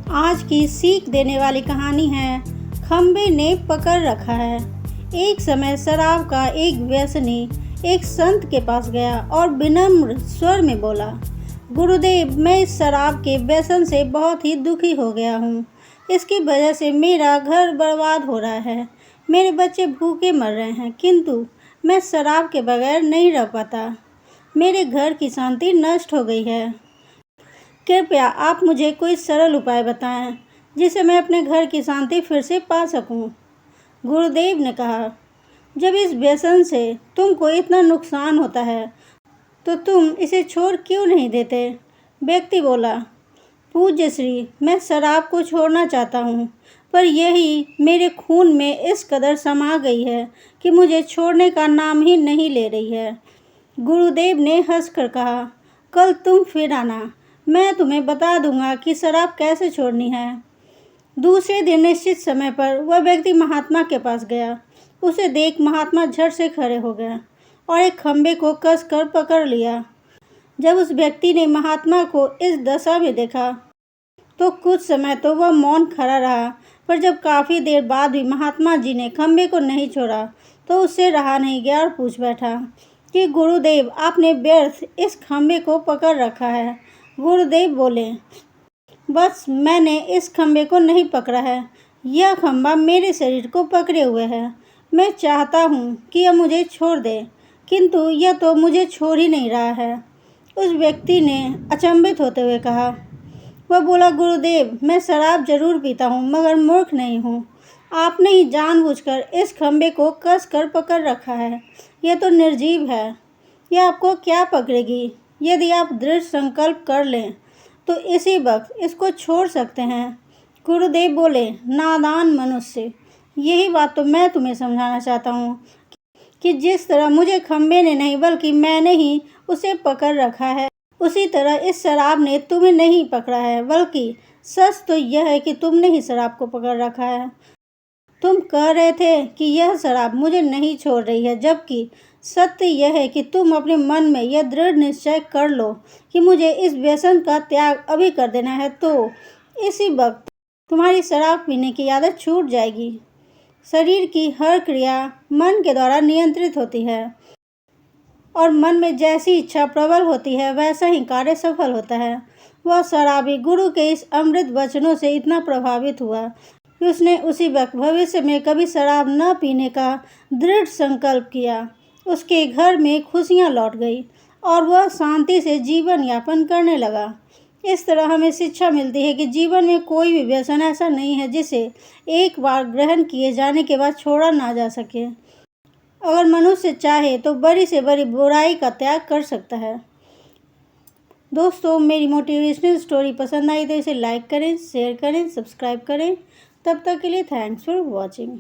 आज की सीख देने वाली कहानी है खंबे ने पकड़ रखा है। एक समय शराब का एक व्यसनी एक संत के पास गया और विनम्र स्वर में बोला, गुरुदेव, मैं इस शराब के व्यसन से बहुत ही दुखी हो गया हूँ। इसकी वजह से मेरा घर बर्बाद हो रहा है, मेरे बच्चे भूखे मर रहे हैं, किंतु मैं शराब के बगैर नहीं रह पाता। मेरे घर की शांति नष्ट हो गई है। कृपया आप मुझे कोई सरल उपाय बताएं जिससे मैं अपने घर की शांति फिर से पा सकूं। गुरुदेव ने कहा, जब इस व्यसन से तुमको इतना नुकसान होता है तो तुम इसे छोड़ क्यों नहीं देते। व्यक्ति बोला, पूज्य श्री, मैं शराब को छोड़ना चाहता हूँ, पर यही मेरे खून में इस कदर समा गई है कि मुझे छोड़ने का नाम ही नहीं ले रही है। गुरुदेव ने हंसकर कहा, कल तुम फिर आना, मैं तुम्हें बता दूंगा कि शराब कैसे छोड़नी है। दूसरे दिन निश्चित समय पर वह व्यक्ति महात्मा के पास गया। उसे देख महात्मा झट से खड़े हो गए और एक खंबे को कसकर पकड़ लिया। जब उस व्यक्ति ने महात्मा को इस दशा में देखा तो कुछ समय तो वह मौन खड़ा रहा, पर जब काफ़ी देर बाद भी महात्मा जी ने खंबे को नहीं छोड़ा तो उससे रहा नहीं गया और पूछ बैठा कि गुरुदेव, आपने व्यर्थ इस खंबे को पकड़ रखा है। गुरुदेव बोले, बस मैंने इस खंबे को नहीं पकड़ा है, यह खंबा मेरे शरीर को पकड़े हुए है। मैं चाहता हूँ कि यह मुझे छोड़ दे, किंतु यह तो मुझे छोड़ ही नहीं रहा है। उस व्यक्ति ने अचंभित होते हुए कहा। वह बोला, गुरुदेव, मैं शराब जरूर पीता हूँ, मगर मूर्ख नहीं हूँ। आपने ही जानबूझकर इस खंबे को कस कर पकड़ रखा है। यह तो निर्जीव है, यह आपको क्या पकड़ेगी। यदि आप दृढ़ संकल्प कर लें तो इसी वक्त इसको छोड़ सकते हैं। गुरुदेव बोले, नादान मनुष्य, यही बात तो मैं तुम्हें समझाना चाहता हूँ कि जिस तरह मुझे खंबे ने नहीं बल्कि मैंने ही उसे पकड़ रखा है, उसी तरह इस शराब ने तुम्हें नहीं पकड़ा है, बल्कि सच तो यह है कि तुमने ही शराब को पकड़ रखा है। तुम कह रहे थे कि यह शराब मुझे नहीं छोड़ रही है, जबकि सत्य यह है कि तुम अपने मन में यह दृढ़ निश्चय कर लो कि मुझे इस व्यसन का त्याग अभी कर देना है, तो इसी वक्त तुम्हारी शराब पीने की आदत छूट जाएगी। शरीर की हर क्रिया मन के द्वारा नियंत्रित होती है और मन में जैसी इच्छा प्रबल होती है वैसा ही कार्य सफल होता है। वह शराबी गुरु के इस अमृत वचनों से इतना प्रभावित हुआ कि उसने उसी वक्त भविष्य में कभी शराब न पीने का दृढ़ संकल्प किया। उसके घर में खुशियां लौट गई और वह शांति से जीवन यापन करने लगा। इस तरह हमें शिक्षा मिलती है कि जीवन में कोई भी व्यसन ऐसा नहीं है जिसे एक बार ग्रहण किए जाने के बाद छोड़ा ना जा सके। अगर मनुष्य चाहे तो बड़ी से बड़ी बुराई का त्याग कर सकता है। दोस्तों, मेरी मोटिवेशनल स्टोरी पसंद आई तो इसे लाइक करें, शेयर करें, सब्सक्राइब करें। तब तक के लिए थैंक्स फॉर वॉचिंग।